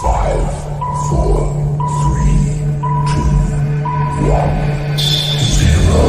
Five, four, three, two, one, zero.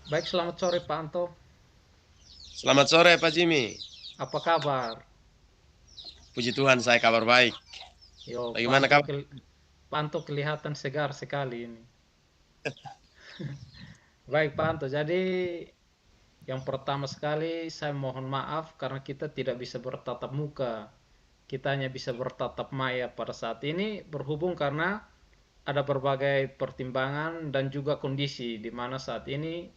Baik, selamat sore Pak Anto. Selamat sore Pak Jimmy. Apa kabar? Puji Tuhan saya kabar baik. Yo, Bagaimana kabar? Pak Anto kelihatan segar sekali ini. Baik Pak Anto, jadi yang pertama sekali saya mohon maaf karena kita tidak bisa bertatap muka. Kita hanya bisa bertatap maya pada saat ini berhubung karena ada berbagai pertimbangan dan juga kondisi di mana saat ini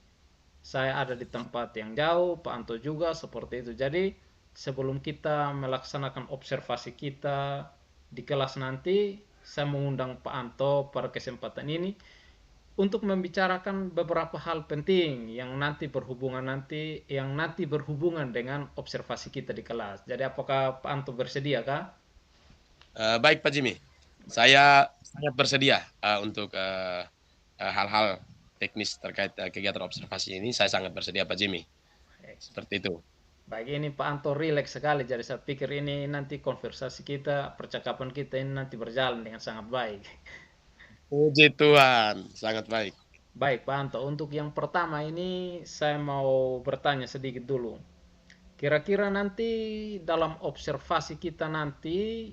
saya ada di tempat yang jauh, Pak Anto juga seperti itu. Jadi sebelum kita melaksanakan observasi kita di kelas nanti, saya mengundang Pak Anto pada kesempatan ini untuk membicarakan beberapa hal penting yang nanti berhubungan dengan observasi kita di kelas. Jadi apakah Pak Anto bersedia kah? Baik Pak Jimmy. Saya sangat bersedia untuk hal-hal teknis terkait kegiatan observasi ini. Saya sangat bersedia Pak Jimmy. Seperti itu. Baik, ini Pak Anto rileks sekali, jadi saya pikir ini nanti konversasi kita, percakapan kita ini nanti berjalan dengan sangat baik. Puji Tuhan, sangat baik. Baik, Pak Anto. Untuk yang pertama ini saya mau bertanya sedikit dulu. Kira-kira nanti dalam observasi kita nanti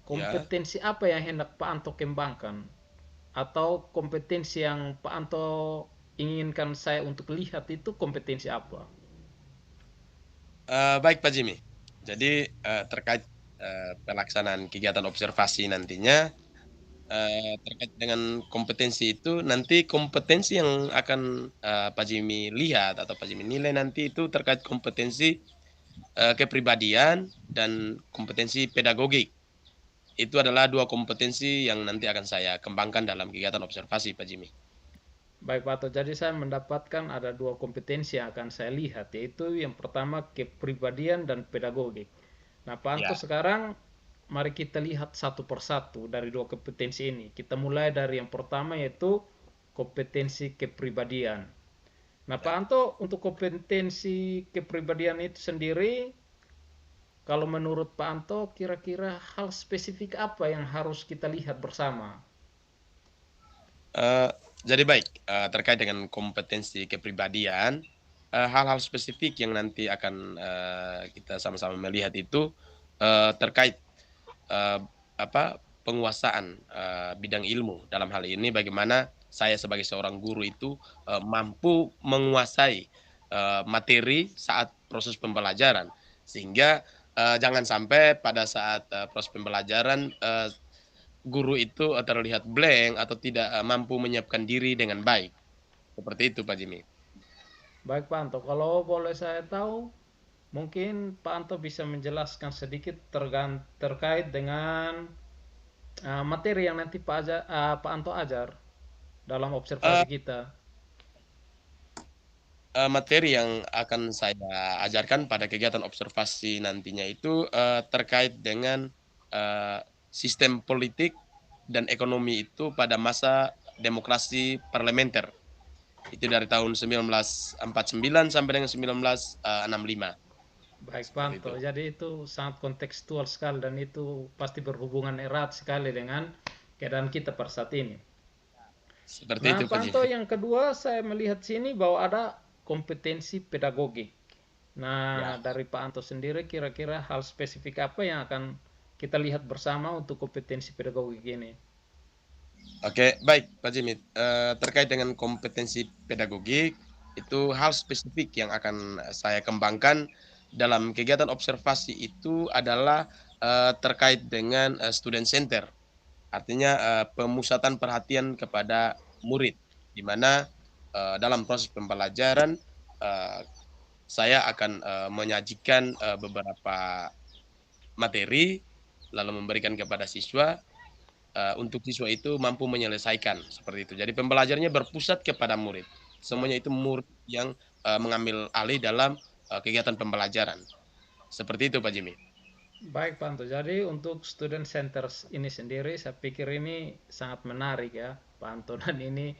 Ya. kompetensi apa yang hendak Pak Anto kembangkan? Atau kompetensi yang Pak Anto inginkan saya untuk lihat itu kompetensi apa? Baik Pak Jimmy. Jadi terkait pelaksanaan kegiatan observasi nantinya, terkait dengan kompetensi itu, nanti kompetensi yang akan Pak Jimmy lihat atau Pak Jimmy nilai nanti itu terkait kompetensi kepribadian dan kompetensi pedagogik. Itu adalah dua kompetensi yang nanti akan saya kembangkan dalam kegiatan observasi, Pak Jimmy. Baik Pak Anto, jadi saya mendapatkan ada dua kompetensi yang akan saya lihat, yaitu yang pertama kepribadian dan pedagogik. Nah Pak Anto, Ya, sekarang mari kita lihat satu persatu dari dua kompetensi ini. Kita mulai dari yang pertama yaitu kompetensi kepribadian. Nah Pak ya. Anto, untuk kompetensi kepribadian itu sendiri, kalau menurut Pak Anto, kira-kira hal spesifik apa yang harus kita lihat bersama? Eh, jadi baik, terkait dengan kompetensi kepribadian, hal-hal spesifik yang nanti akan kita sama-sama melihat itu terkait eh, apa penguasaan bidang ilmu. Dalam hal ini bagaimana saya sebagai seorang guru itu mampu menguasai materi saat proses pembelajaran, sehingga jangan sampai pada saat proses pembelajaran guru itu terlihat blank atau tidak mampu menyiapkan diri dengan baik. Seperti itu Pak Jimmy. Baik Pak Anto, kalau boleh saya tahu, mungkin Pak Anto bisa menjelaskan sedikit terkait dengan materi yang nanti Pak Anto ajar dalam observasi Eh, kita. Materi yang akan saya ajarkan pada kegiatan observasi nantinya itu terkait dengan eh, sistem politik dan ekonomi itu pada masa demokrasi parlementer. Itu dari tahun 1949 sampai dengan 1965. Baik Pak Seperti Anto, itu. jadi itu sangat kontekstual sekali dan itu pasti berhubungan erat sekali dengan keadaan kita pada saat ini. Seperti Nah itu Pak Pak Anto, Jimmy. yang kedua saya melihat sini bahwa ada kompetensi pedagogik. Nah, Ya. dari Pak Anto sendiri kira-kira hal spesifik apa yang akan kita lihat bersama untuk kompetensi pedagogik ini? Oke, baik Pak Jimmy. Terkait dengan kompetensi pedagogik, itu hal spesifik yang akan saya kembangkan dalam kegiatan observasi itu adalah terkait dengan student center. Artinya pemusatan perhatian kepada murid, di mana dalam proses pembelajaran eh, saya akan menyajikan beberapa materi, lalu memberikan kepada siswa, untuk siswa itu mampu menyelesaikan, seperti itu. Jadi pembelajarannya berpusat kepada murid. Semuanya itu murid yang mengambil alih dalam kegiatan pembelajaran. Seperti itu Pak Jimmy. Baik Pak Anto, jadi untuk student center ini sendiri saya pikir ini sangat menarik ya Pak Anto, dan ini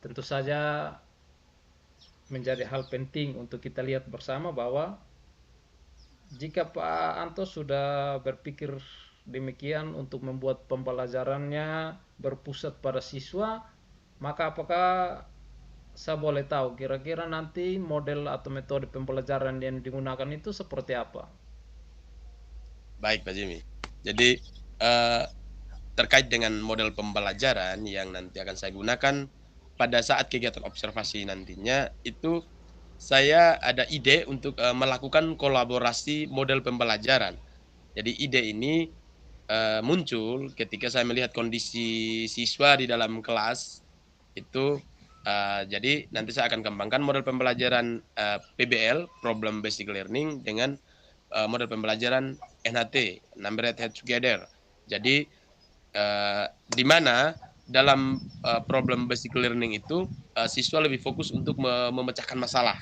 tentu saja menjadi hal penting untuk kita lihat bersama bahwa jika Pak Anto sudah berpikir demikian untuk membuat pembelajarannya berpusat pada siswa, maka apakah saya boleh tahu kira-kira nanti model atau metode pembelajaran yang digunakan itu seperti apa? Baik Pak Jimmy. Jadi terkait dengan model pembelajaran yang nanti akan saya gunakan pada saat kegiatan observasi nantinya, itu saya ada ide untuk melakukan kolaborasi model pembelajaran. Jadi ide ini muncul ketika saya melihat kondisi siswa di dalam kelas itu. Jadi nanti saya akan kembangkan model pembelajaran PBL (Problem Based Learning) dengan model pembelajaran NHT (Number Head Together). Jadi di mana dalam problem basic learning itu siswa lebih fokus untuk memecahkan masalah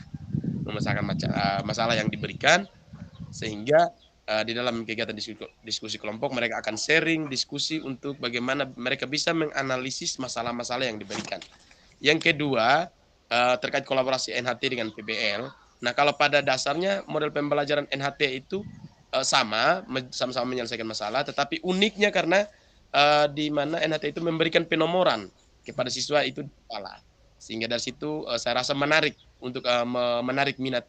yang diberikan, sehingga di dalam kegiatan diskusi kelompok mereka akan sharing diskusi untuk bagaimana mereka bisa menganalisis masalah-masalah yang diberikan. Yang kedua, terkait kolaborasi NHT dengan PBL. Nah, kalau pada dasarnya model pembelajaran NHT itu sama-sama menyelesaikan masalah, tetapi uniknya karena di mana NHT itu memberikan penomoran kepada siswa itu di kepala. Sehingga dari situ saya rasa menarik untuk menarik minat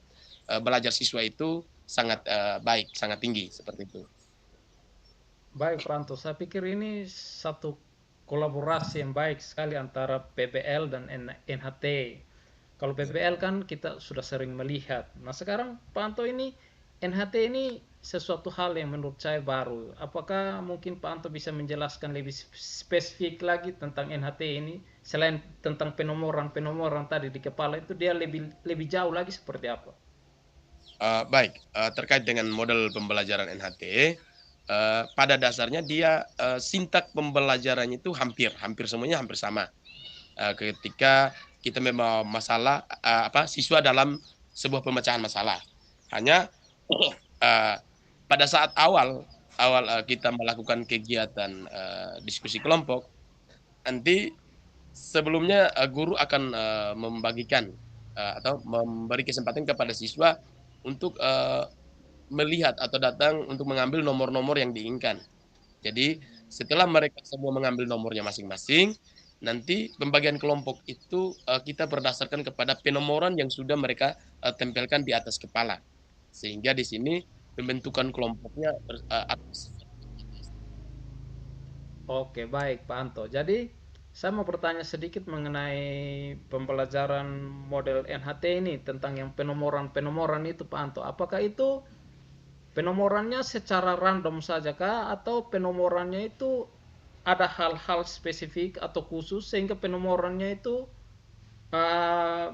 belajar siswa itu sangat baik, sangat tinggi, seperti itu. Baik Pranto, saya pikir ini satu kolaborasi yang baik sekali antara PBL dan NHT. Kalau PBL kan kita sudah sering melihat. Nah sekarang Pak Anto ini NHT ini sesuatu hal yang menurut saya baru. Apakah mungkin Pak Anto bisa menjelaskan lebih spesifik lagi tentang NHT ini? Selain tentang penomoran tadi di kepala itu, dia lebih jauh lagi seperti apa? Baik, terkait dengan model pembelajaran NHT, pada dasarnya dia sintak pembelajarannya itu hampir semuanya hampir sama. Ketika kita membawa masalah siswa dalam sebuah pemecahan masalah. Hanya pada saat awal kita melakukan kegiatan diskusi kelompok, nanti sebelumnya guru akan membagikan atau memberi kesempatan kepada siswa untuk melihat atau datang untuk mengambil nomor-nomor yang diinginkan. Jadi setelah mereka semua mengambil nomornya masing-masing, nanti pembagian kelompok itu kita berdasarkan kepada penomoran yang sudah mereka tempelkan di atas kepala. Sehingga di sini pembentukan kelompoknya Oke, baik Pak Anto. Jadi saya mau bertanya sedikit mengenai pembelajaran model NHT ini tentang yang penomoran itu Pak Anto. Apakah itu penomorannya secara random saja kah, atau penomorannya itu ada hal-hal spesifik atau khusus sehingga penomorannya itu uh,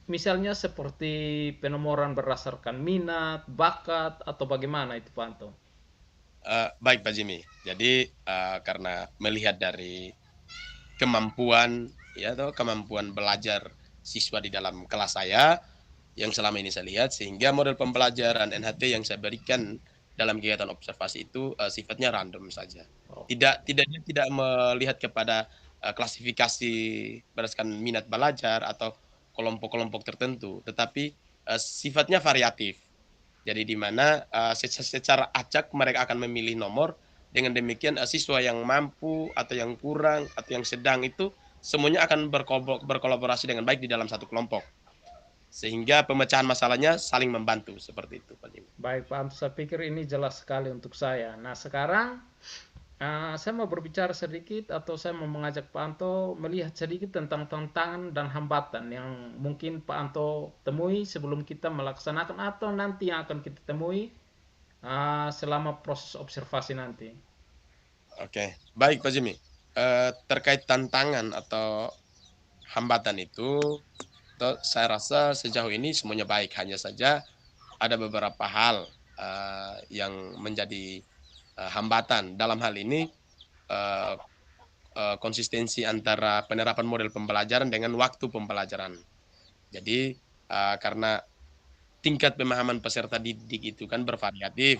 misalnya seperti penomoran berdasarkan minat, bakat, atau bagaimana itu Pak Anto? Baik Pak Jimmy. Jadi karena melihat dari kemampuan atau kemampuan belajar siswa di dalam kelas saya yang selama ini saya lihat, sehingga model pembelajaran NHT yang saya berikan dalam kegiatan observasi itu sifatnya random saja. Tidak melihat kepada klasifikasi berdasarkan minat belajar atau kelompok-kelompok tertentu, tetapi sifatnya variatif. Jadi di mana secara acak mereka akan memilih nomor. Dengan demikian siswa yang mampu atau yang kurang atau yang sedang itu semuanya akan berkolaborasi dengan baik di dalam satu kelompok. Sehingga pemecahan masalahnya saling membantu, seperti itu Pak Jimmy. Baik Pak Anto, saya pikir ini jelas sekali untuk saya. Nah sekarang saya mau berbicara sedikit, atau saya mau mengajak Pak Anto melihat sedikit tentang tantangan dan hambatan yang mungkin Pak Anto temui sebelum kita melaksanakan atau nanti yang akan kita temui selama proses observasi nanti. Oke, baik Pak Jimmy. Terkait tantangan atau hambatan itu, Saya rasa sejauh ini semuanya baik, hanya saja ada beberapa hal yang menjadi hambatan. Dalam hal ini eh, konsistensi antara penerapan model pembelajaran dengan waktu pembelajaran. Jadi karena tingkat pemahaman peserta didik itu kan bervariatif,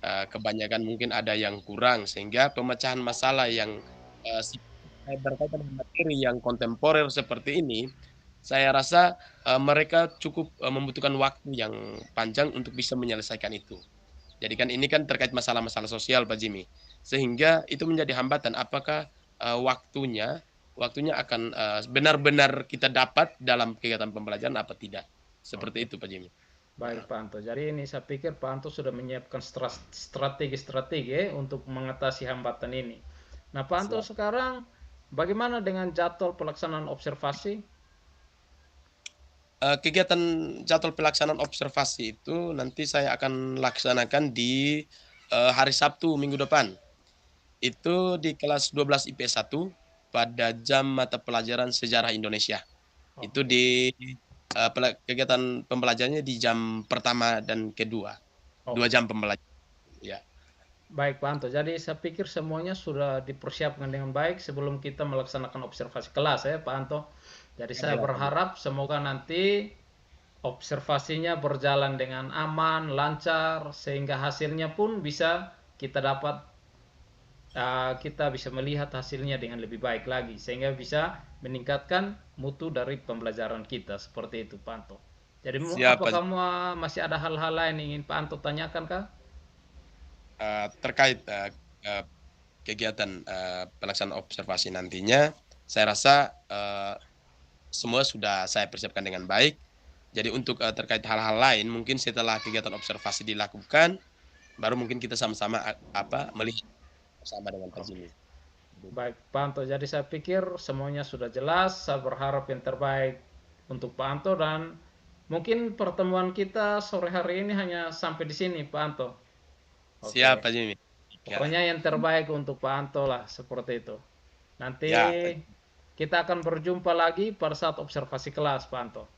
kebanyakan mungkin ada yang kurang, sehingga pemecahan masalah yang berkaitan dengan materi yang kontemporer seperti ini, saya rasa mereka cukup membutuhkan waktu yang panjang untuk bisa menyelesaikan itu. Jadi kan ini kan terkait masalah-masalah sosial, Pak Jimmy, sehingga itu menjadi hambatan. Apakah waktunya akan benar-benar kita dapat dalam kegiatan pembelajaran apa tidak? Seperti Oke. itu, Pak Jimmy. Baik, Pak Anto. Jadi ini saya pikir Pak Anto sudah menyiapkan strategi-strategi untuk mengatasi hambatan ini. Nah, Pak Anto, Siap. sekarang bagaimana dengan jadwal pelaksanaan observasi? Kegiatan jadwal pelaksanaan observasi itu nanti saya akan laksanakan di hari Sabtu minggu depan. Itu di kelas 12 IP 1 pada jam mata pelajaran sejarah Indonesia. Itu Oke. di kegiatan pembelajarannya di jam pertama dan kedua. 2 Oke. jam pembelajaran. Ya. Baik, Pak Anto. Jadi saya pikir semuanya sudah dipersiapkan dengan baik sebelum kita melaksanakan observasi kelas ya, Pak Anto. Jadi saya Ya, Pak Jimmy. berharap semoga nanti observasinya berjalan dengan aman, lancar, sehingga hasilnya pun bisa kita dapat, kita bisa melihat hasilnya dengan lebih baik lagi, sehingga bisa meningkatkan mutu dari pembelajaran kita. Seperti itu, Pak Anto. Jadi Siap, Pak apakah Jimmy. masih ada hal-hal lain yang ingin Pak Anto tanyakan, kah? Terkait kegiatan pelaksanaan observasi nantinya, saya rasa semua sudah saya persiapkan dengan baik. Jadi untuk terkait hal-hal lain, mungkin setelah kegiatan observasi dilakukan, baru mungkin kita sama-sama melihat bersama dengan Pak Oke. Jimmy. Baik, Pak Anto. Jadi saya pikir semuanya sudah jelas. Saya berharap yang terbaik untuk Pak Anto, dan mungkin pertemuan kita sore hari ini hanya sampai di sini, Pak Anto. Siap, Oke. Pak Jimmy. Ya, Pokoknya yang terbaik untuk Pak Anto lah, seperti itu. Nanti ya, Pak Jimmy. kita akan berjumpa lagi pada saat observasi kelas, Pak Anto.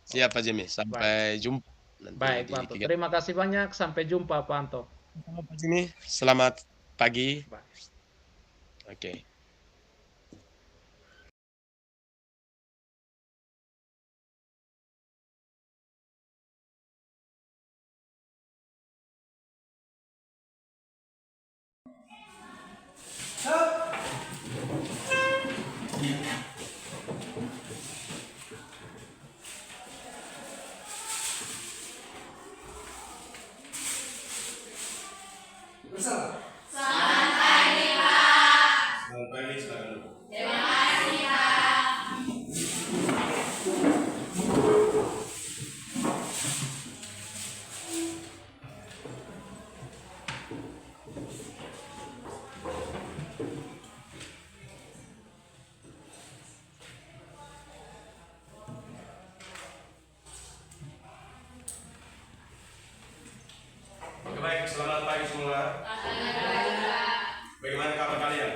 Siap, Pak Jimmy. Baik. Sampai jumpa nanti Baik, di Pak Anto. kegiatan. Terima kasih banyak. Sampai jumpa, Pak Anto. Pak Jimmy, selamat pagi. Baik. Oke. Selamat pagi, silakan duduk. Oke, baik, selamat pagi semua. Bagaimana kabar kalian?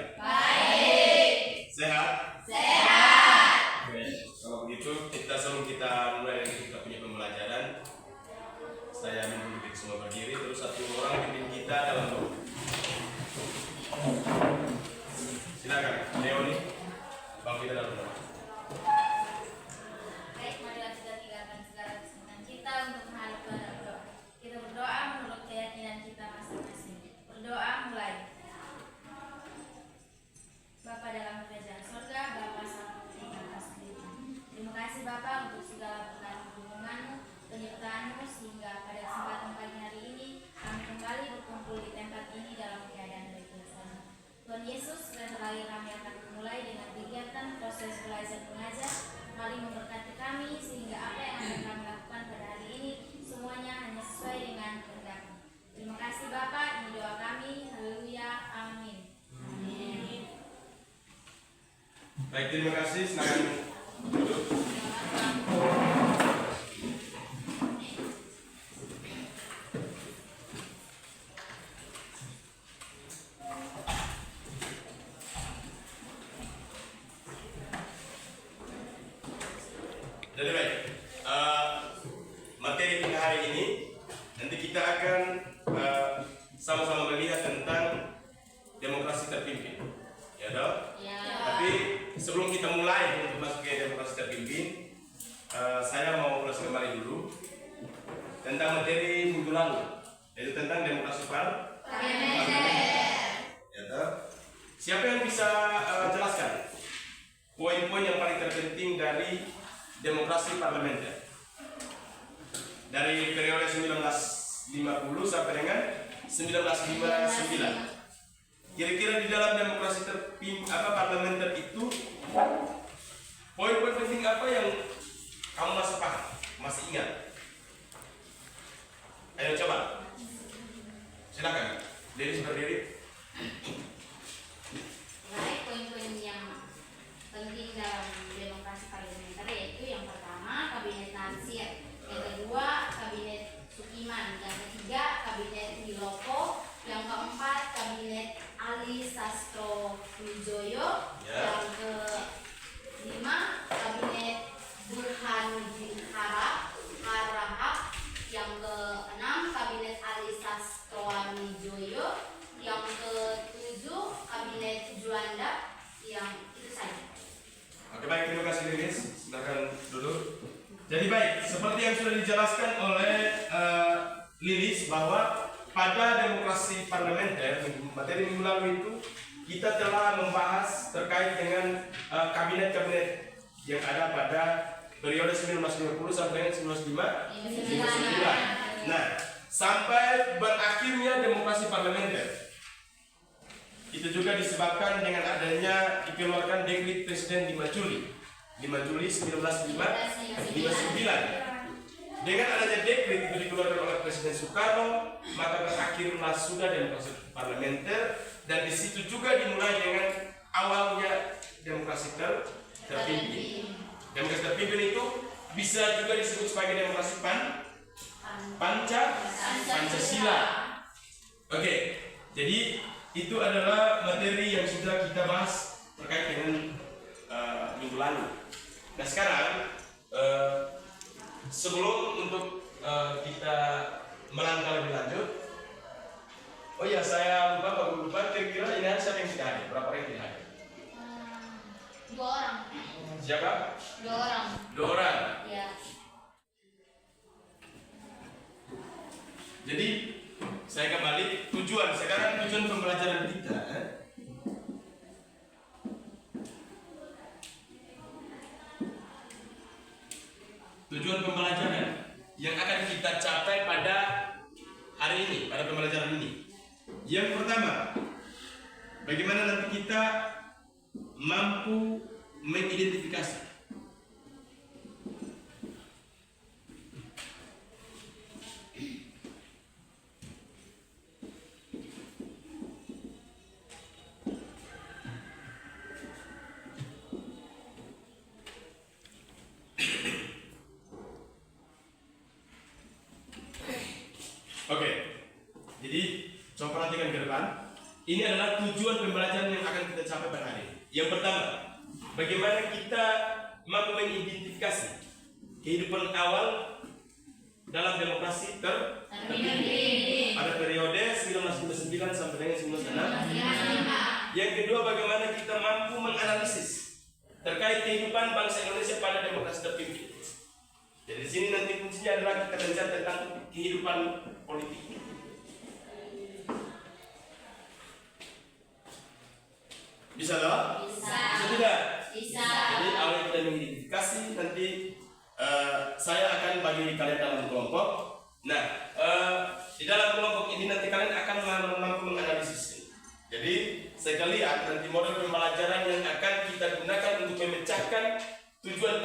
Sehat? Oke, kalau begitu sebelum kita mulai kita punya pembelajaran, saya minta kita semua berdiri, terus satu orang pimpin kita dalam doa. Silakan, Leoni, bawa kita dalam doa. Baik, marilah kita tinggalkan segala kesibukan kita untuk menghadap pada berdoa. Kita berdoa menurut keyakinan kita masing-masing. Berdoa mulai. Bapa dalam kerajaan surga, Bapa Sang Pencipta sendiri. Terima kasih Bapa untuk segala berkat dukungan-Mu, penyertaan-Mu, sehingga pada kesempatan pagi hari ini kami kembali berkumpul di tempat ini dalam keadaan baik-baik. Tuhan Yesus, sebentar lagi kami akan memulai dengan kegiatan proses belajar mengajar. Mari memberkati kami sehingga apa yang akan kami lakukan pada hari ini semuanya hanya sesuai dengan kehendak-Mu. Terima kasih Bapa, ini doa kami. Haleluya, amin. Baik, terima kasih. Silakan duduk. Jadi kita akan sama-sama melihat tentang demokrasi terpimpin. Ya dong? Ya. Tapi sebelum kita mulai untuk masuk ke demokrasi terpimpin, saya mau ulas kembali dulu tentang materi minggu lalu, yaitu tentang demokrasi parlementer. Ya toh? Siapa yang bisa jelaskan poin-poin yang paling terpenting dari demokrasi parlementer dari periode 1950 sampai dengan 1959? Kira-kira di dalam demokrasi parlementer itu poin-poin penting apa yang kamu masih paham, masih ingat? Ayo coba, silakan. Diri berdiri. Baik, poin-poin yang penting dalam demokrasi parlementer yaitu yang pertama kabinet Natsir, yang kedua kabinet Sukiman, yang ketiga kabinet Wiloko, yang keempat kabinet Ali Sastro Wijoyo, yang kelima kabinet Burhanuddin Harahap, yang keenam kabinet Ali Sastro Wijoyo, yang ketujuh kabinet Juanda, yang itu saja. Oke, baik, terima kasih Lilis. Silakan duduk. Jadi baik, seperti yang sudah dijelaskan oleh Lilis bahwa pada demokrasi parlementer materi minggu lalu itu kita telah membahas terkait dengan kabinet-kabinet yang ada pada periode 1950 sampai dengan 1959. Nah, sampai berakhirnya demokrasi parlementer itu juga disebabkan dengan adanya dikeluarkan dekret Presiden 5 Juli 1959. Dengan adanya dekret itu dikeluarkan oleh Presiden Soekarno, maka berakhirlah sudah demokrasi parlementer, dan di situ juga dimulai dengan awalnya demokrasi terpimpin. Demokrasi terpimpin itu bisa juga disebut sebagai demokrasi Pancasila. Oke, jadi itu adalah materi yang sudah kita bahas terkait dengan minggu lalu. Nah sekarang sebelum untuk kita melangkah lebih lanjut, oh ya saya lupa kira-kira ini ada siapa yang tidak hadir? Berapa orang yang tidak hadir? 2 orang. Siapa? 2 orang. 2 orang. Ya. Jadi saya kembali tujuan pembelajaran kita. Tujuan pembelajaran yang akan kita capai pada hari ini, pada pembelajaran ini. Yang pertama, bagaimana nanti kita mampu mengidentifikasi Jadi, coba perhatikan ke depan. Ini adalah tujuan pembelajaran yang akan kita capai pada hari ini. Yang pertama, bagaimana kita mampu mengidentifikasi kehidupan awal dalam demokrasi terpimpin pada periode 1999 sampai dengan 1996. Yang kedua, bagaimana kita mampu menganalisis terkait kehidupan bangsa Indonesia pada demokrasi terpimpin. Jadi di sini nanti kuncinya adalah kita belajar tentang kehidupan politik. Bisa loh? Bisa. Bisa tidak? Bisa. Jadi awal kita mengidentifikasi, nanti saya akan bagi kalian dalam kelompok. Nah, di dalam kelompok ini nanti kalian akan mampu menganalisis. Jadi saya lihat nanti model pembelajaran yang akan kita gunakan untuk memecahkan tujuan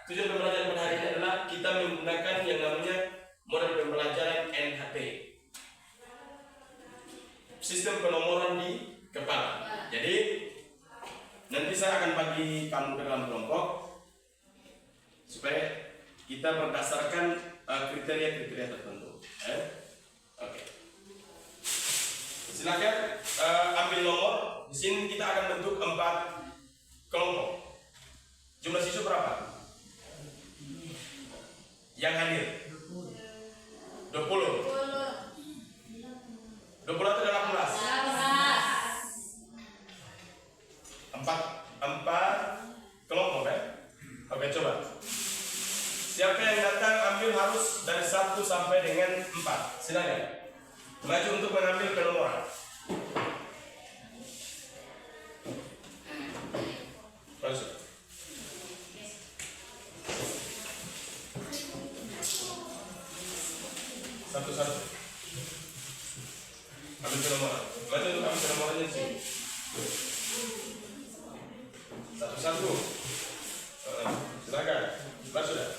pembelajaran pada hari ini adalah kita menggunakan yang namanya model pembelajaran NHP, sistem penomoran di kepala. Jadi nanti saya akan bagi kamu ke dalam kelompok supaya kita berdasarkan kriteria-kriteria tertentu. Oke. Silakan ambil nomor. Di sini kita akan bentuk 4 kelompok. Jumlah siswa berapa? Yang hadir? 20. 1 sampai dengan 4. Silakan maju untuk mengambil penomoran. Masuk. Satu-satu. Ambil penomoran. Maju untuk ambil penomorannya di sini. Satu-satu. Silakan. Masuk dah.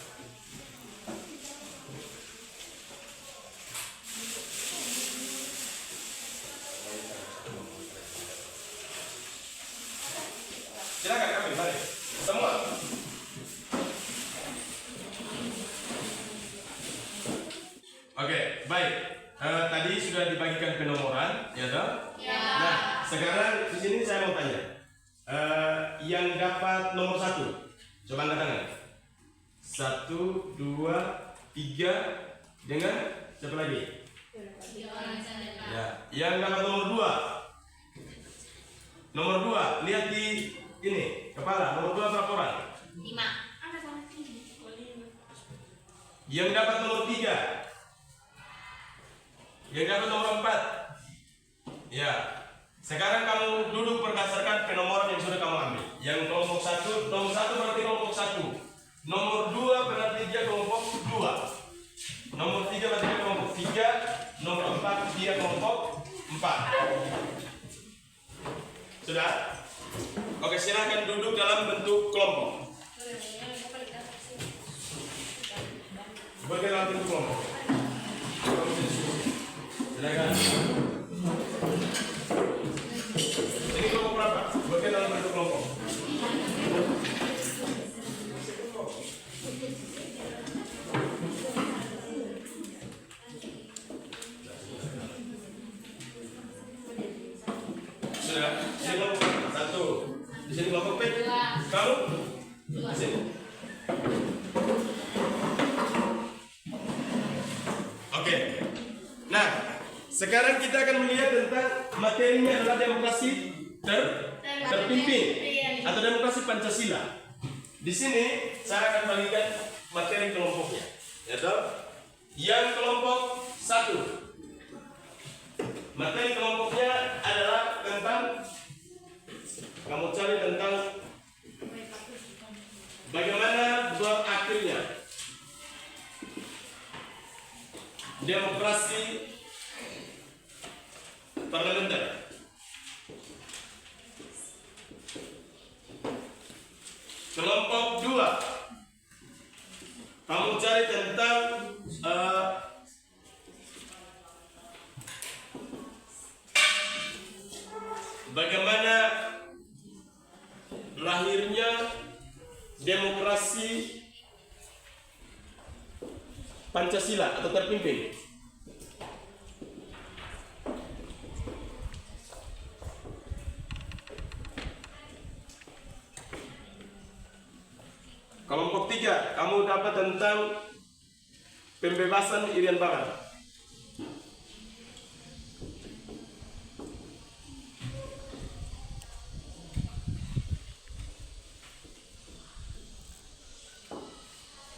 Silakan ambil, mari. Semua. Oke, baik. Tadi sudah dibagikan penomoran, ya toh? Ya. Nah, sekarang di sini saya mau tanya. Yang dapat nomor 1, coba angkat tangan. 1, 2, 3, dengan siapa lagi? Ya. Yang dapat nomor 2. Nomor 2, lihat di ini kepala. Nomor 2 berapa orang? 5. Yang dapat nomor 3. Yang dapat nomor 4. Ya. Sekarang kamu duduk berdasarkan penomoran yang sudah kamu ambil. Yang kelompok 1, nomor 1 berarti kelompok 1. Nomor 2 berarti dia kelompok 2. Nomor 3 berarti dia kelompok 3. Nomor 4 dia kelompok 4. Sudah? Oke, silakan duduk dalam bentuk kelompok. Bergerak dalam bentuk kelompok. Silakan. Ini kelompok berapa? Bergerak dalam bentuk kelompok. Sudah? Ini kelompok 1. Di sini kelompok P. Kamu? Di sini. Oke. Nah, sekarang kita akan melihat tentang materinya adalah demokrasi terpimpin atau demokrasi Pancasila. Di sini saya akan bagikan materi kelompoknya. Ya toh? Yang kelompok 1. Materi kelompoknya adalah tentang, kamu cari tentang bagaimana berakhirnya demokrasi parlementer. Kelompok 2, kamu cari tentang bagaimana lahirnya demokrasi Pancasila atau terpimpin. Kelompok 3, kamu dapat tentang pembebasan Irian Barat.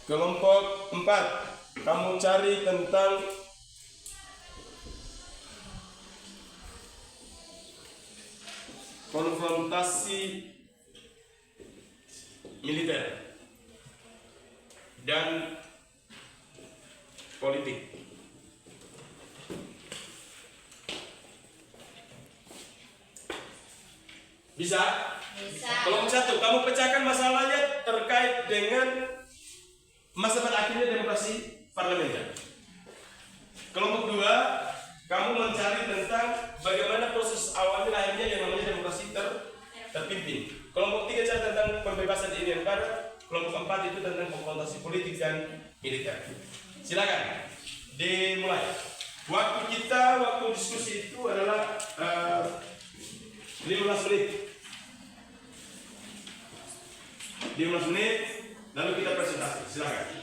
Kelompok 4, kamu cari tentang konfrontasi militer dan politik. Bisa? Bisa. Kelompok 1, kamu pecahkan masalahnya terkait dengan masa berakhirnya demokrasi parlementer. Kelompok 2, kamu mencari tentang bagaimana proses awalnya lahirnya yang namanya demokrasi terpimpin. Kelompok 3 cari tentang pembebasan Irian Barat. Kelompok 4 itu tentang konfrontasi politik dan militer. Silakan dimulai. Waktu diskusi itu adalah 15 menit. 15 menit, lalu kita presentasi. Silakan.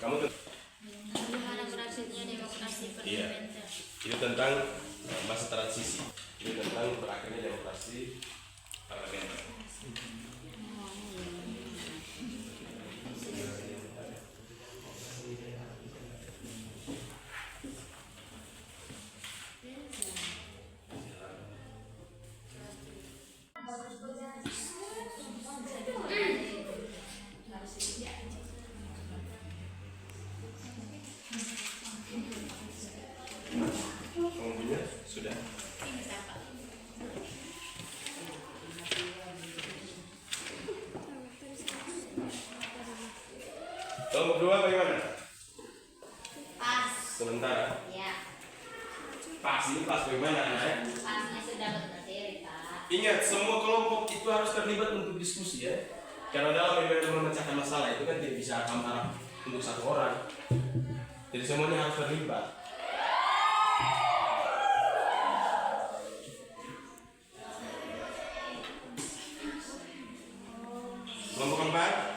Kamu tuh Bagaimana berakhirnya demokrasi iya. parlementer? Itu tentang masa transisi. Ini tentang berakhirnya demokrasi parlementer. Kamu punya? Sudah? Kelompok 2 bagaimana? Pas. Sementara. Ya, Pas, ini pas bagaimana anak? pasnya sudah berdiri, Pak. Ingat, semua kelompok itu harus terlibat untuk diskusi ya. Karena dalam memecahkan masalah itu kan tidak bisa akan untuk satu orang. Jadi semuanya harus terlibat. Kelompok 4.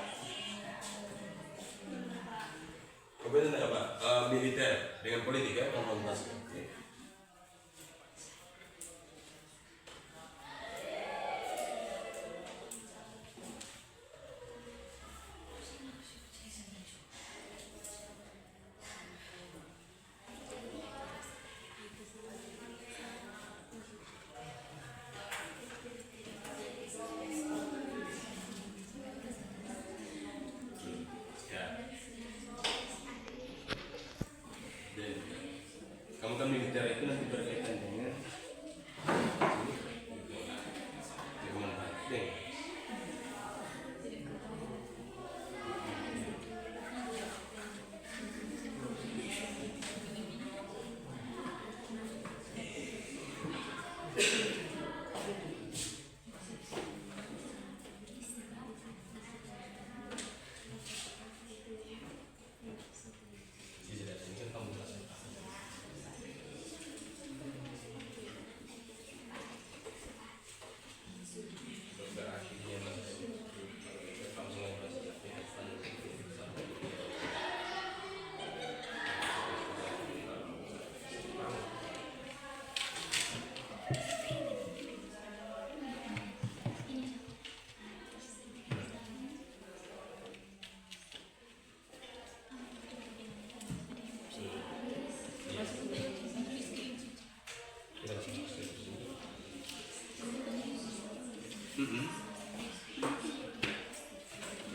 Kemudian apa? Militer dengan politik ya, konfrontasi. Oke. Ya. Dan kamu kan militer itu nanti berkaitan dengan lingkungan penting.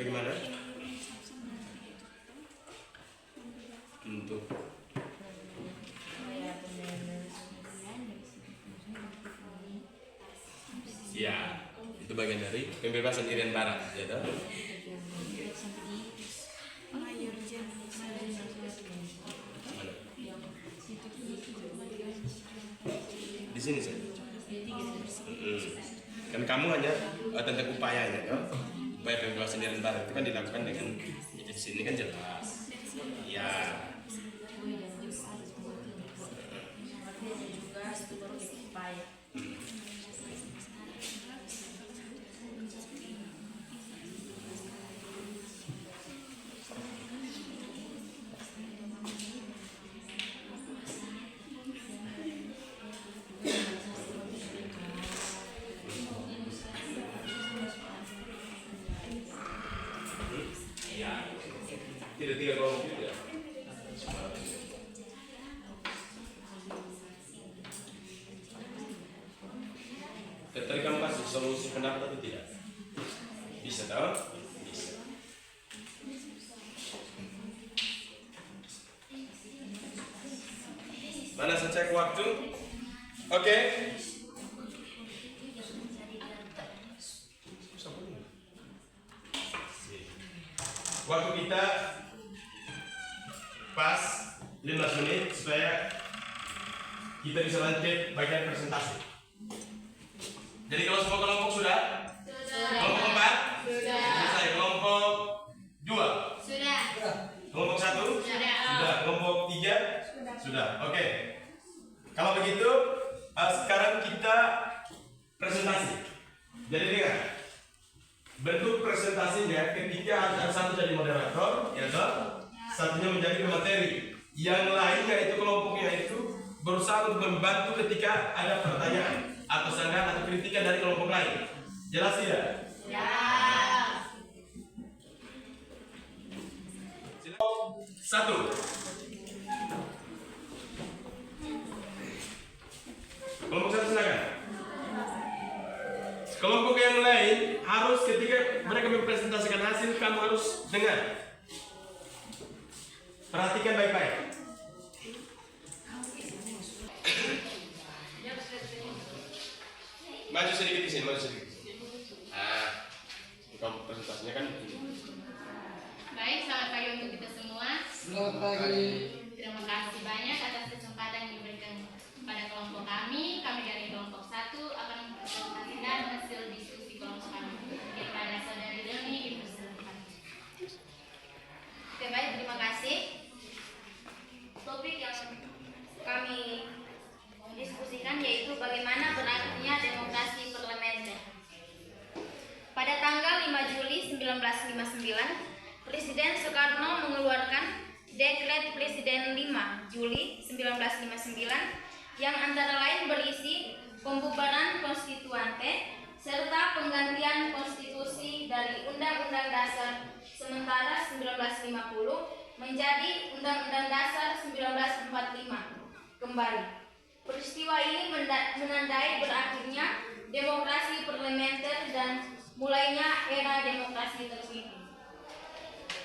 Bagaimana? Untuk ya, itu bagian dari pembebasan Irian Barat, ya toh? Mana? Di sini saja. Kan kamu hanya tentang upayanya, toh? Upaya pembebasan Irian Barat itu kan dilakukan dengan di sini kan jelas. Ya. Juga struktur upaya. Tidak tiga kelompok juga. Tadi kamu kasih solusi pendapat atau tidak? Bisa tahu? Bisa. Mana saya cek waktu? Oke. Waktu kita pas 15 menit supaya kita bisa lanjut bagian presentasi. Jadi kalau semua kelompok sudah? Kelompok 4? Sudah. Selesai. Kelompok 2? Sudah. Kelompok 1? Sudah. Sudah. Kelompok 3? Sudah. Oke. Kalau begitu sekarang kita presentasi. Jadi lihat bentuk presentasinya ketika ada satu jadi moderator, ya toh? satunya menjadi pemateri. Yang lainnya itu kelompoknya itu berusaha untuk membantu ketika ada pertanyaan atau sanggahan atau kritikan dari kelompok lain. Jelas tidak? Ya. Satu. Kelompok satu silakan. Kelompok yang lain harus ketika mereka mempresentasikan hasil, kamu harus dengar. Perhatikan baik-baik. Maju sedikit di sini, maju sedikit. Kamu presentasinya kan ini. Baik, selamat pagi untuk kita semua. Selamat pagi. Terima kasih banyak atas kesempatan yang diberikan kepada kelompok kami. Kami dari kelompok 1 akan mempresentasikan hasil diskusi kelompok kami. Kepada saudari Doni, dipersilakan. Oke, baik, terima kasih. Topik yang kami diskusikan yaitu bagaimana berakhirnya demokrasi parlementer. Pada tanggal 5 Juli 1959, Presiden Soekarno mengeluarkan Dekret Presiden 5 Juli 1959 yang antara lain berisi pembubaran konstituante serta penggantian konstitusi dari Undang-Undang Dasar sementara 1950 menjadi Undang-Undang Dasar 1945 kembali. Peristiwa ini menandai berakhirnya demokrasi parlementer dan mulainya era demokrasi terpimpin.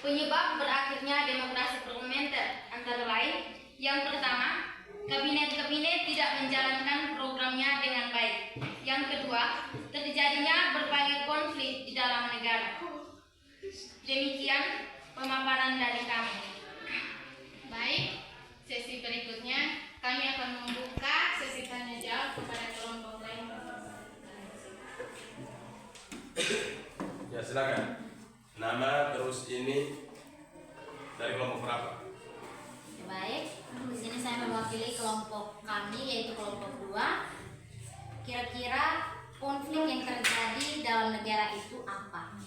Penyebab berakhirnya demokrasi parlementer antara lain, yang pertama, kabinet-kabinet tidak menjalankan programnya dengan baik. Yang kedua, terjadinya berbagai konflik di dalam negara. Demikian pemaparan dari kami. Baik, sesi berikutnya kami akan membuka sesi tanya jawab kepada kelompok lain. Ya, silakan. Nama terus ini dari kelompok berapa? Baik, di sini saya mewakili kelompok kami yaitu kelompok 2. Kira-kira konflik yang terjadi dalam negara itu apa?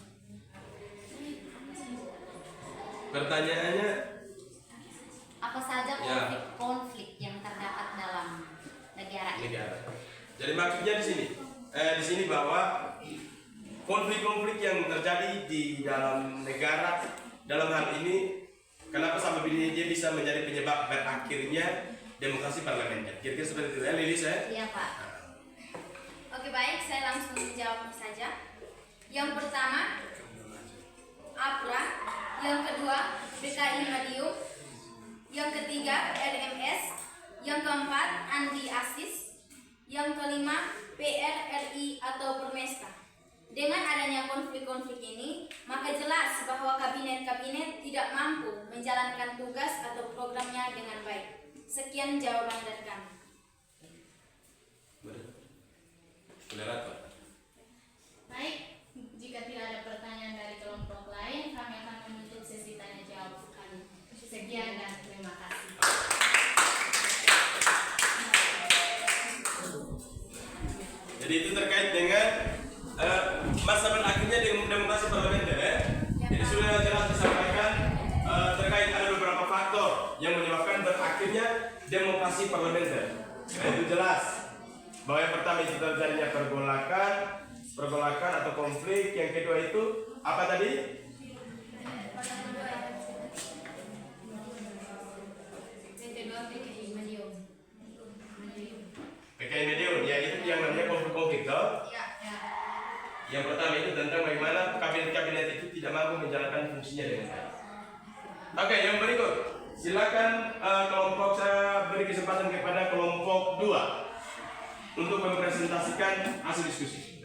Pertanyaannya, Apa saja Ya. konflik yang terdapat dalam negara itu? negara. Jadi maksudnya di sini bahwa konflik-konflik yang terjadi di dalam negara dalam hal ini, kenapa sampai ini dia bisa menjadi penyebab berakhirnya demokrasi parlementer? Kira-kira seperti itu ya, Lilis ya? Iya, Pak. Oke, baik, saya langsung menjawab saja. Yang pertama, APRA. Yang kedua, BKI Madiun. Yang ketiga, RMS. Yang keempat, Andi Asis. Yang kelima, PRRI atau Permesta. Dengan adanya konflik-konflik ini, maka jelas bahwa kabinet-kabinet tidak mampu menjalankan tugas atau programnya dengan baik. Sekian jawaban dari kami. Benar. Baik, jika tidak ada pertanyaan dari kelompok lain, kami akan menutup sesi tanya jawab kami. Sekian dan terima kasih. Jadi itu terkait dengan masa berakhirnya demokrasi parlementer ya. Jadi sudah jelas disampaikan terkait ada beberapa faktor yang menyebabkan berakhirnya demokrasi parlementer. Nah, itu jelas bahwa yang pertama itu terjadinya pergolakan atau konflik. Yang kedua itu apa tadi? PKI Medium, ya itu yang namanya konflik-konflik toh. Yang pertama itu tentang bagaimana kabinet-kabinet itu tidak mampu menjalankan fungsinya dengan baik. Oke, yang berikut, silakan kelompok saya beri kesempatan kepada kelompok 2 untuk mempresentasikan hasil diskusi.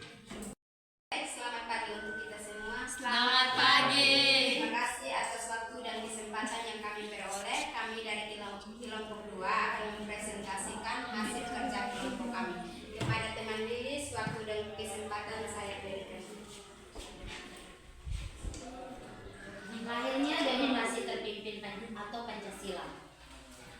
Baik, selamat pagi untuk kita semua. Selamat pagi. Terima kasih atas waktu dan kesempatan yang kami peroleh. Kami dari kelompok 2 akan mempresentasikan hasil kerja kelompok kami. Kepada teman Lilis, waktu dan kesempatan saya berikan. Lahirnya demokrasi terpimpin atau Pancasila.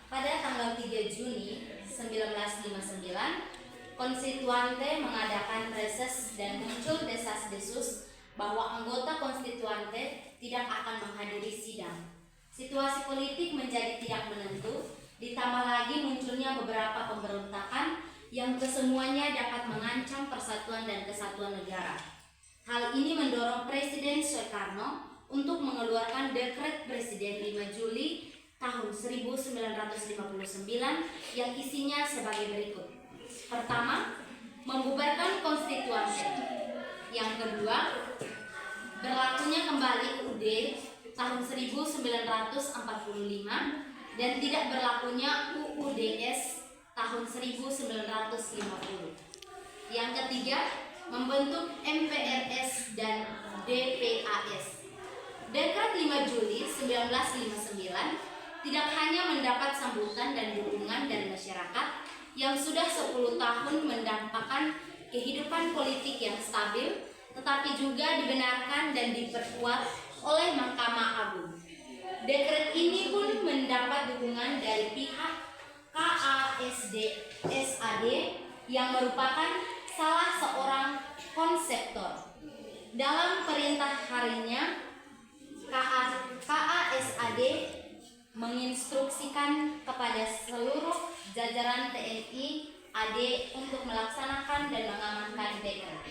Pada tanggal 3 Juni 1959, konstituante mengadakan reses dan muncul desas-desus bahwa anggota konstituante tidak akan menghadiri sidang. Situasi politik menjadi tidak menentu, ditambah lagi munculnya beberapa pemberontakan yang kesemuanya dapat mengancam persatuan dan kesatuan negara. Hal ini mendorong Presiden Soekarno untuk mengeluarkan Dekret Presiden 5 Juli tahun 1959 yang isinya sebagai berikut. Pertama, membubarkan konstituante. Yang kedua, berlakunya kembali UUD tahun 1945 dan tidak berlakunya UUDS tahun 1950. Yang ketiga, membentuk MPRS dan DPAS. Dekret 5 Juli 1959 tidak hanya mendapat sambutan dan dukungan dari masyarakat yang sudah 10 tahun mendampakkan kehidupan politik yang stabil, tetapi juga dibenarkan dan diperkuat oleh Mahkamah Agung. Dekret ini pun mendapat dukungan dari pihak KASD-SAD yang merupakan salah seorang konseptor. Dalam perintah harinya, KASAD menginstruksikan kepada seluruh jajaran TNI AD untuk melaksanakan dan mengamankan dekret.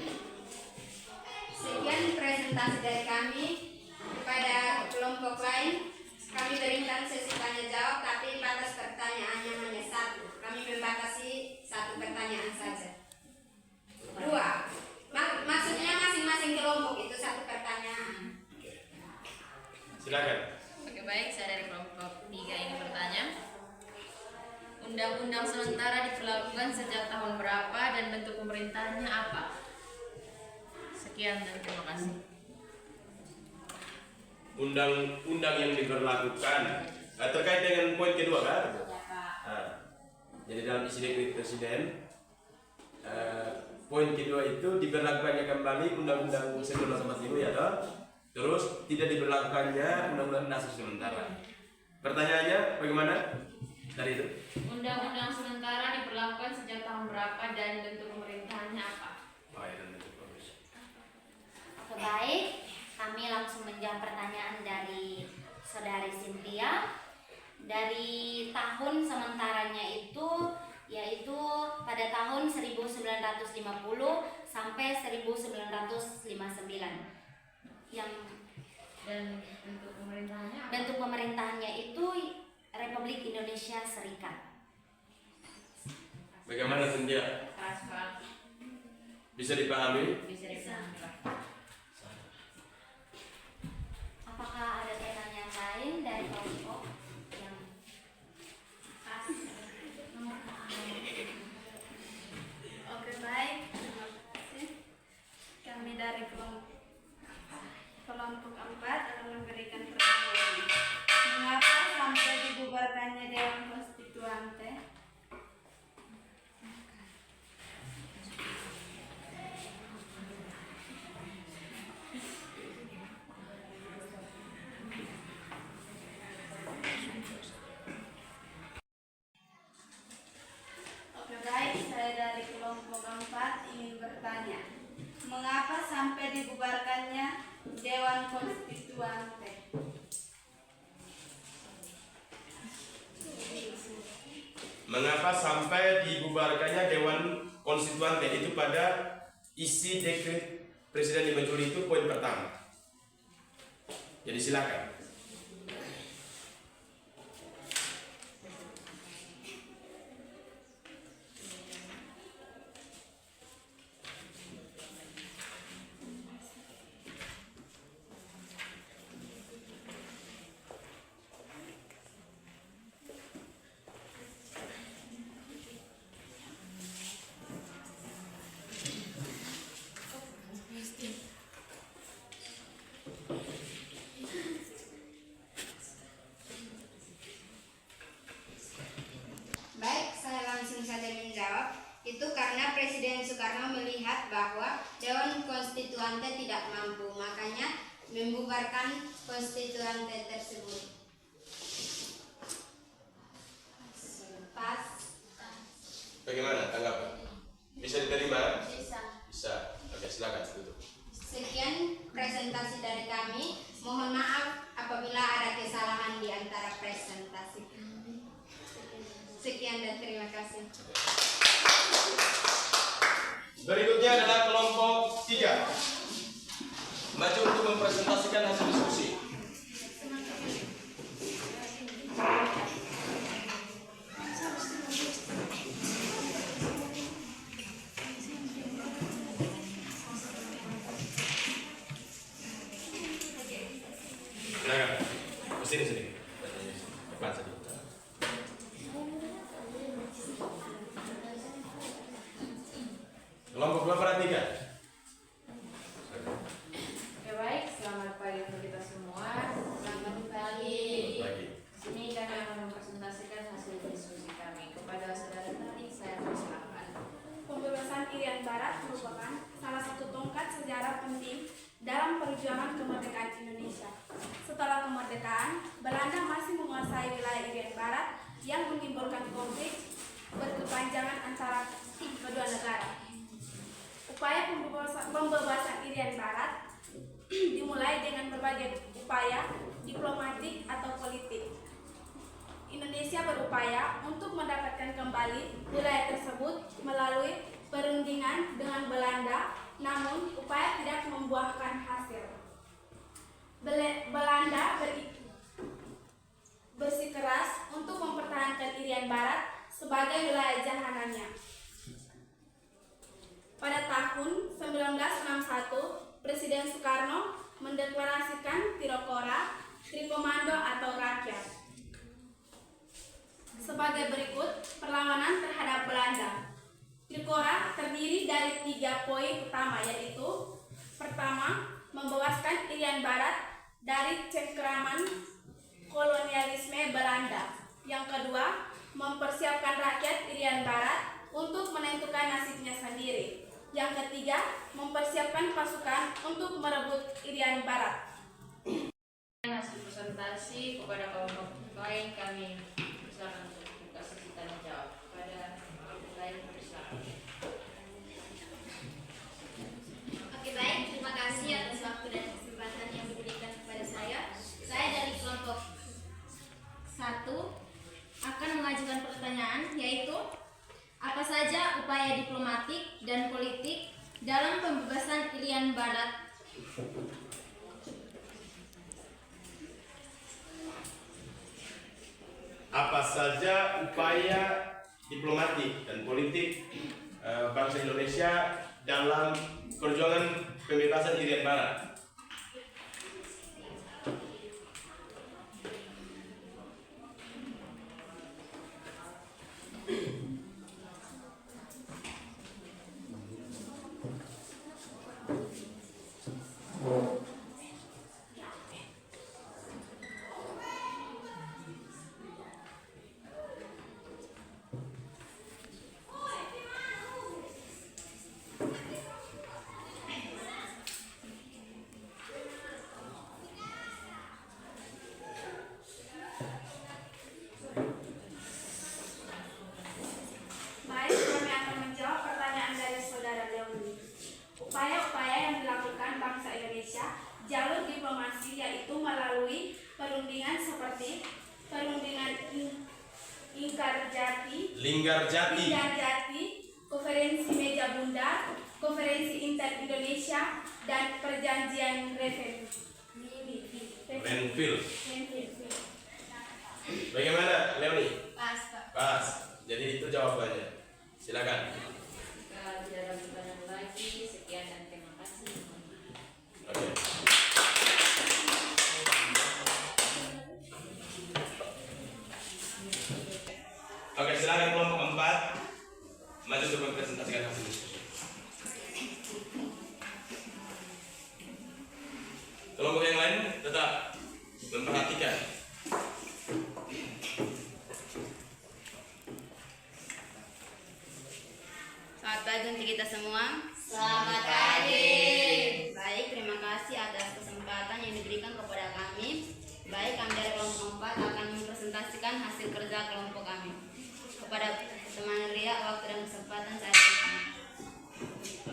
Sekian presentasi dari kami. Kepada kelompok lain, kami berikan sesi tanya jawab, tapi batas pertanyaannya hanya satu. Kami membatasi satu pertanyaan saja. Dua, maksudnya masing-masing kelompok itu satu pertanyaan. Silakan. Oke, baik, saya dari kelompok 3 ini bertanya. Undang-undang sementara diberlakukan sejak tahun berapa dan bentuk pemerintahnya apa? Sekian dan terima kasih. Undang-undang yang diberlakukan terkait dengan poin kedua kan? Jadi dalam isi dekret presiden poin kedua itu diberlakukannya kembali Undang-Undang 1945 ya toh? Terus tidak diberlakukannya Undang-Undang Dasar sementara. Pertanyaannya bagaimana? Dari itu? Undang-undang sementara diberlakukan sejak tahun berapa dan bentuk pemerintahannya apa? Oh, ya, dan bentuk pemerintah. Oke, baik. Kami langsung menjawab pertanyaan dari Saudari Cynthia. Dari tahun sementaranya itu yaitu pada tahun 1950 sampai 1959. Yang Dan bentuk pemerintahannya apa? bentuk pemerintahannya itu Republik Indonesia Serikat. Bagaimana Cynthia? Pak. Bisa dipahami? Bisa dipahami, Pak. Apakah ada pertanyaan lain dari kelompok yang Oke, baik. Terima kasih. Kami dari kelompok 4 akan memberikan pertanyaan. Mengapa sampai dibubarkannya Dewan Konstituante? Oke, baik. Saya dari kelompok 4 ingin bertanya. Mengapa sampai dibubarkannya Dewan Konstituante? Mengapa sampai dibubarkannya Dewan Konstituante itu pada isi dekret Presiden 5 Juli itu poin pertama. Jadi silakan. Baik, saya langsung saja menjawab. Itu karena Presiden Soekarno melihat bahwa Dewan Konstituante tidak mampu, makanya membubarkan Konstituante tersebut. Pas. Bagaimana tanggapan? Bisa diterima? Bisa. Bisa. Oke, silakan tutup. Sekian presentasi dari kami. Mohon maaf apabila ada kesalahan di antara Sekian dan terima kasih. Berikutnya adalah kelompok 3. Maju untuk mempresentasikan hasil diskusi. Silakan. Sini. Depan saja. Kelompok 2 perhatikan. Oke, baik, selamat pagi untuk kita semua. Selamat pagi. Lagi. Sini kami akan mempresentasikan hasil diskusi kami. Kepada saudara tadi saya persilakan. Pembebasan Irian Barat merupakan salah satu tongkat sejarah penting dalam perjuangan kemerdekaan Indonesia. Setelah kemerdekaan, Belanda masih menguasai wilayah Irian Barat yang menimbulkan konflik berkepanjangan antara kedua negara. Upaya pembebasan Irian Barat dimulai dengan berbagai upaya diplomatik atau politik. Indonesia berupaya untuk mendapatkan kembali wilayah tersebut melalui perundingan dengan Belanda, namun upaya tidak membuahkan hasil. Belanda bersikeras untuk mempertahankan Irian Barat sebagai wilayah jahanannya. Pada tahun 1961, Presiden Soekarno mendeklarasikan Tirokora, Trikomando atau Rakyat. Sebagai berikut perlawanan terhadap Belanda. Trikora terdiri dari 3 poin utama, yaitu: pertama, membebaskan Irian Barat dari cengkeraman kolonialisme Belanda. Yang kedua, mempersiapkan rakyat Irian Barat untuk menentukan nasibnya sendiri. Yang ketiga, mempersiapkan pasukan untuk merebut Irian Barat. Hasil presentasi kepada kelompok lain kami silakan untuk buka sesi tanya jawab. Kepada lain silakan. Oke, baik, terima kasih atas waktu dan kesempatan yang diberikan kepada saya. Saya dari kelompok 1 akan mengajukan pertanyaan, yaitu apa saja upaya diplomatik dan politik dalam pembebasan Irian Barat? Apa saja upaya diplomatik dan politik bangsa Indonesia dalam perjuangan pembebasan Irian Barat? Baik, kami akan menjawab pertanyaan dari saudara Leoni. Upaya-upaya yang dilakukan bangsa Indonesia jalur diplomasi, yaitu melalui perundingan seperti perundingan Linggarjati, konferensi meja bundar, konferensi inter-Indonesia, dan perjanjian Renville. Bagaimana, Leoni? Pas, Pak. Pas. Jadi itu jawabannya. Silakan. Jika tidak ada pertanyaan lagi, sekian dan terima kasih. Oke. Oke, silakan kelompok 4 maju untuk mempresentasikan hasil diskusi. Kelompok yang lain tetap memperhatikan. Selamat pagi untuk kita semua. Selamat pagi. Baik, terima kasih atas kesempatan yang diberikan kepada kami. Baik, kami dari kelompok 4 akan mempresentasikan hasil kerja kelompok kami. Kepada teman Ria, waktu dan kesempatan saya berikan.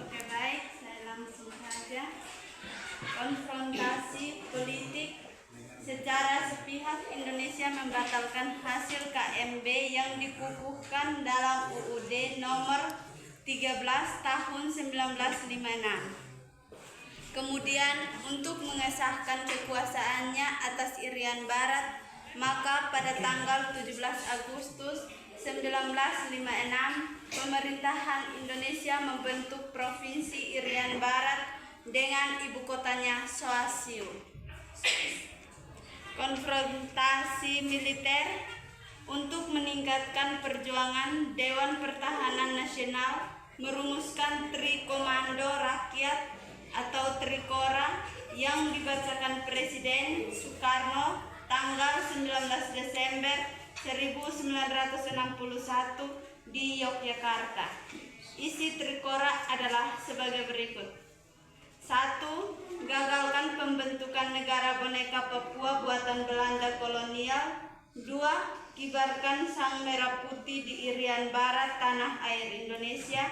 Oke, baik, saya langsung saja. Konfrontasi politik secara sepihak Indonesia membatalkan hasil KMB yang dikukuhkan dalam UUD nomor 13 tahun 1956. Kemudian untuk mengesahkan kekuasaannya atas Irian Barat, maka pada tanggal 17 Agustus 1956 pemerintahan Indonesia membentuk Provinsi Irian Barat dengan ibu kotanya Soasio. Konfrontasi militer untuk meningkatkan perjuangan Dewan Pertahanan Nasional merumuskan Trikomando Rakyat atau Trikora yang dibacakan Presiden Soekarno tanggal 19 Desember 1961 di Yogyakarta. Isi Trikora adalah sebagai berikut. 1. Gagalkan pembentukan negara boneka Papua buatan Belanda kolonial. 2. Kibarkan sang merah putih di Irian Barat tanah air Indonesia.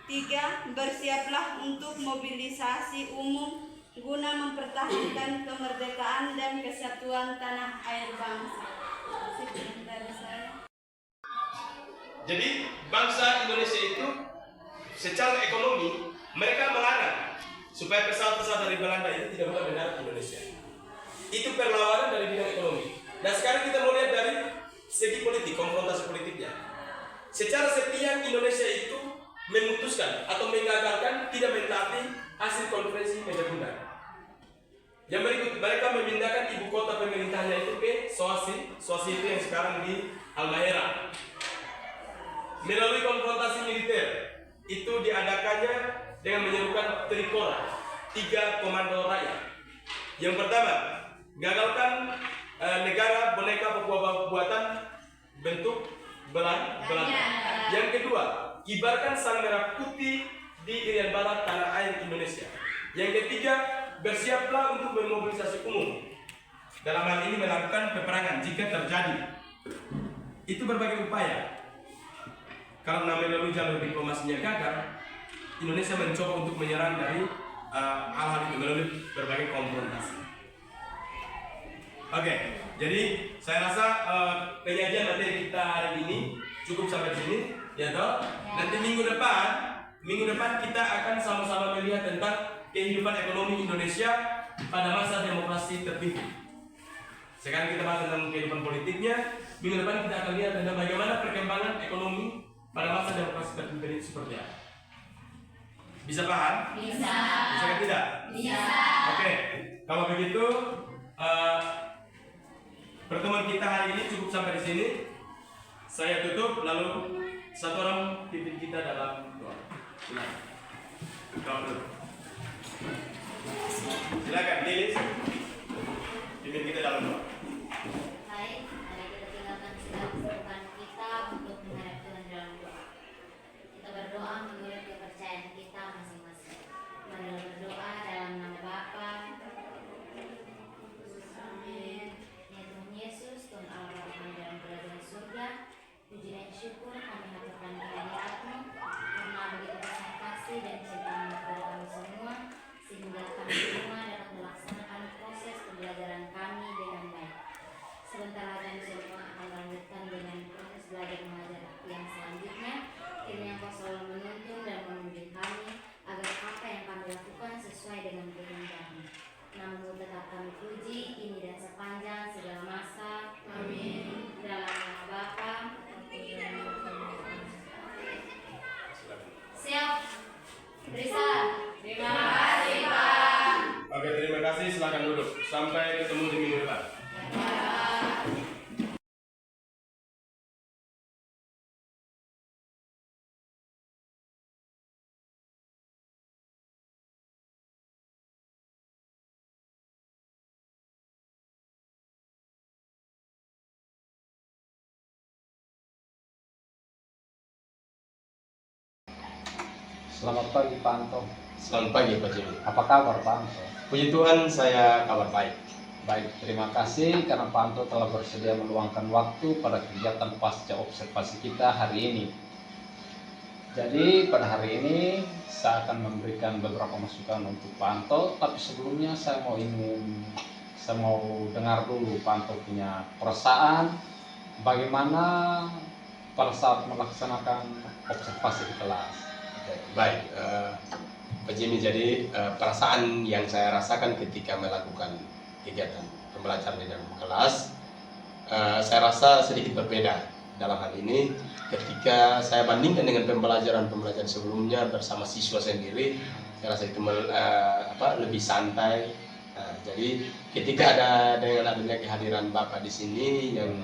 3. Bersiaplah untuk mobilisasi umum guna mempertahankan kemerdekaan dan kesatuan tanah air bangsa. Sekian dari saya. Jadi bangsa Indonesia itu secara ekonomi mereka melarang supaya pesawat-pesawat dari Belanda itu tidak boleh mendarat di Indonesia. Itu perlawanan dari bidang ekonomi. Nah sekarang kita mau lihat dari segi politik, konfrontasi politiknya. Secara sepihak Indonesia itu memutuskan atau mengagalkan tidak mentaati hasil konferensi Meja Bundar. Yang berikut, mereka memindahkan ibu kota pemerintahnya itu ke Soasi itu yang sekarang di Halmahera. Melalui konfrontasi militer itu diadakannya dengan menyerukan Trikora, 3 komando rakyat. Yang pertama, gagalkan negara boneka Papua buatan bentuk Belanda. Yang kedua, kibarkan sang merah putih di Irian Barat tanah air Indonesia. Yang ketiga, bersiaplah untuk memobilisasi umum. Dalam hal ini melakukan peperangan jika terjadi. Itu berbagai upaya. Karena melalui jalur diplomasinya gagal, Indonesia mencoba untuk menyerang dari hal-hal itu melalui berbagai konfrontasi. Oke, jadi saya rasa penyajian materi kita hari ini cukup sampai sini, ya toh. Nanti minggu depan kita akan sama-sama melihat tentang kehidupan ekonomi Indonesia pada masa demokrasi terpimpin. Sekarang kita bahas tentang kehidupan politiknya. Minggu depan kita akan lihat tentang bagaimana perkembangan ekonomi pada masa demokrasi terpimpin itu seperti apa. Bisa paham? Bisa. Bisa kan tidak? Bisa. Oke, kalau begitu pertemuan kita hari ini cukup sampai di sini. Saya tutup, lalu satu orang pimpin kita dalam doa. Silakan, Lilis. Pimpin kita dalam doa. Baik, mari kita tinggalkan segala kesibukan kita untuk menghadap Tuhan dalam doa. Kita berdoa menurut kepercayaan kita masing-masing. Mari berdoa dalam nama Bapa, amin. Ya Tuhan Yesus, Tuhan Allah Bapa dalam kerajaan surga, puji dan syukur kami haturkan kehadirat-Mu karena begitu besar kasih dan cinta-Mu kepada kami semua, sehingga kami semua dapat melaksanakan proses pembelajaran kami dengan baik. Sebentar lagi semua akan melanjutkan dengan proses belajar mengajar yang selanjutnya. Kiranya Engkau selalu menuntun dan membimbing kami agar apa yang kami lakukan sesuai dengan kehendak-Mu. Namun tetap kami puji kini dan sepanjang segala masa. Amin. Dalam nama Bapa. Siap. Risa. Terima kasih Pak. Oke, terima kasih. Silakan duduk. Sampai ketemu di minggu depan. Selamat pagi Pak Anto. Selamat pagi Pak Jimmy. Apa kabar Pak Anto? Puji Tuhan, saya kabar baik. Baik, terima kasih karena Pak Anto telah bersedia meluangkan waktu pada kegiatan pasca observasi kita hari ini. Jadi pada hari ini saya akan memberikan beberapa masukan untuk Pak Anto, tapi sebelumnya saya mau ingin saya mau dengar dulu Pak Anto punya perasaan bagaimana pada saat melaksanakan observasi di kelas. Baik, Pak Jimmy, jadi perasaan yang saya rasakan ketika melakukan kegiatan pembelajaran di dalam kelas, saya rasa sedikit berbeda dalam hal ini ketika saya bandingkan dengan pembelajaran sebelumnya bersama siswa sendiri. Saya rasa itu lebih santai. Jadi ketika dengan adanya kehadiran Bapak di sini yang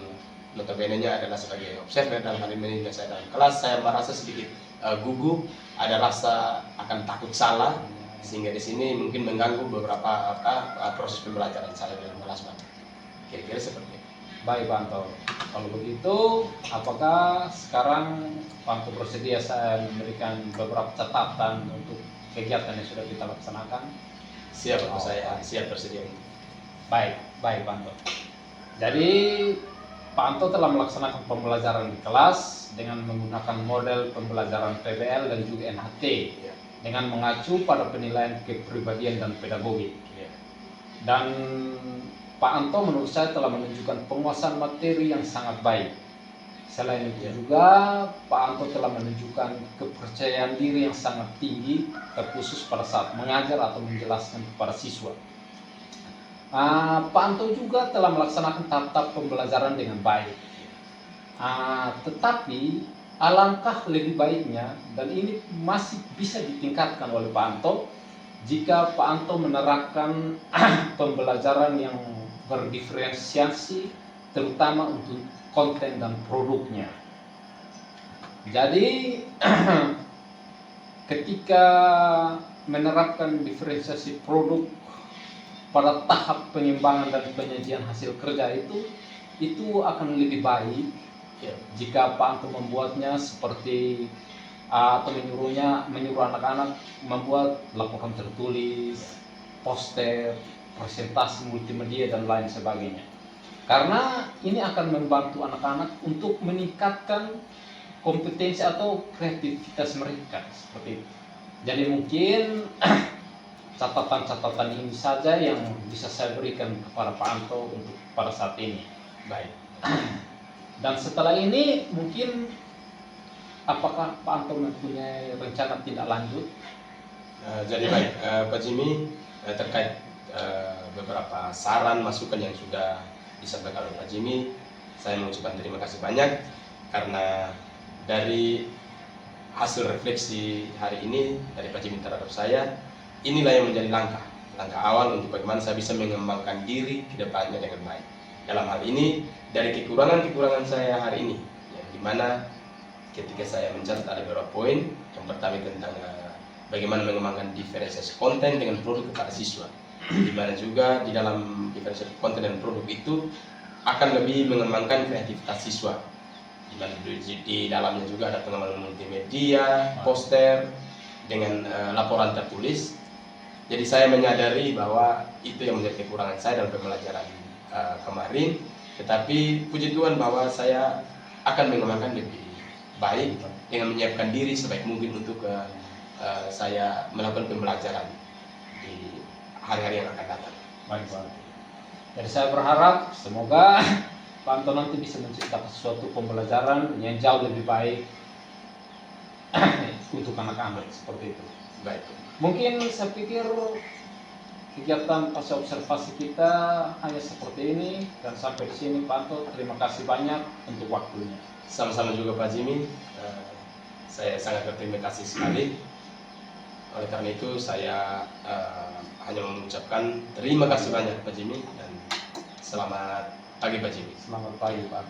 notabene-nya adalah sebagai observer dalam hal ini saya dalam kelas, saya merasa sedikit gugup, ada rasa akan takut salah, sehingga di sini mungkin mengganggu beberapa proses pembelajaran saya dalam kelas, Pak. Kira-kira seperti itu. Baik Pak Anto, kalau begitu apakah sekarang Pak Anto bersedia saya memberikan beberapa catatan untuk kegiatan yang sudah kita laksanakan? Siap, Pak, saya siap bersedia. Baik Pak Anto. Jadi Pak Anto telah melaksanakan pembelajaran di kelas dengan menggunakan model pembelajaran PBL dan juga NHT dengan mengacu pada penilaian kepribadian dan pedagogi. Dan Pak Anto menurut saya telah menunjukkan penguasaan materi yang sangat baik. Selain itu juga Pak Anto telah menunjukkan kepercayaan diri yang sangat tinggi, terkhusus pada saat mengajar atau menjelaskan kepada siswa. Pak Anto juga telah melaksanakan tahap pembelajaran dengan baik. Tetapi alangkah lebih baiknya, dan ini masih bisa ditingkatkan oleh Pak Anto, jika Pak Anto menerapkan pembelajaran yang berdiferensiasi, terutama untuk konten dan produknya. Jadi ketika menerapkan diferensiasi produk pada tahap pengembangan dan penyajian hasil kerja itu akan lebih baik jika Pak Anto membuatnya seperti atau menyuruh anak-anak membuat laporan tertulis, poster, presentasi multimedia dan lain sebagainya. Karena ini akan membantu anak-anak untuk meningkatkan kompetensi atau kreativitas mereka seperti itu. Jadi mungkin catatan-catatan ini saja yang bisa saya berikan kepada Pak Anto untuk pada saat ini. Baik. Dan setelah ini mungkin apakah Pak Anto mempunyai rencana tindak lanjut? Jadi baik, Pak Jimmy, terkait beberapa saran masukan yang sudah disampaikan oleh Pak Jimmy, saya mengucapkan terima kasih banyak karena dari hasil refleksi hari ini dari Pak Jimmy terhadap saya, inilah yang menjadi langkah awal untuk bagaimana saya bisa mengembangkan diri ke depannya dengan baik. Dalam hal ini dari kekurangan saya hari ini, yang dimana ketika saya mencatat ada beberapa poin. Yang pertama tentang bagaimana mengembangkan diferensiasi konten dengan produk kepada siswa, di mana juga di dalam diferensiasi konten dan produk itu akan lebih mengembangkan kreativitas siswa, di mana di dalamnya juga ada pengembangan multimedia, poster dengan laporan tertulis. Jadi saya menyadari bahwa itu yang menjadi kekurangan saya dalam pembelajaran kemarin, tetapi puji Tuhan bahwa saya akan mengembangkan lebih baik dengan menyiapkan diri sebaik mungkin untuk saya melakukan pembelajaran di hari-hari yang akan datang. Baik, Pak. Jadi saya berharap semoga Pak Anto nanti bisa menciptakan suatu pembelajaran yang jauh lebih baik untuk anak-anak seperti itu. Baik. Mungkin saya pikir kegiatan pasca observasi kita hanya seperti ini, dan sampai di sini Pak Anto, terima kasih banyak untuk waktunya. Sama-sama juga Pak Jimmy, saya sangat berterima kasih sekali. Oleh karena itu saya hanya mengucapkan terima kasih banyak Pak Jimmy, dan selamat pagi Pak Jimmy. Selamat pagi Pak.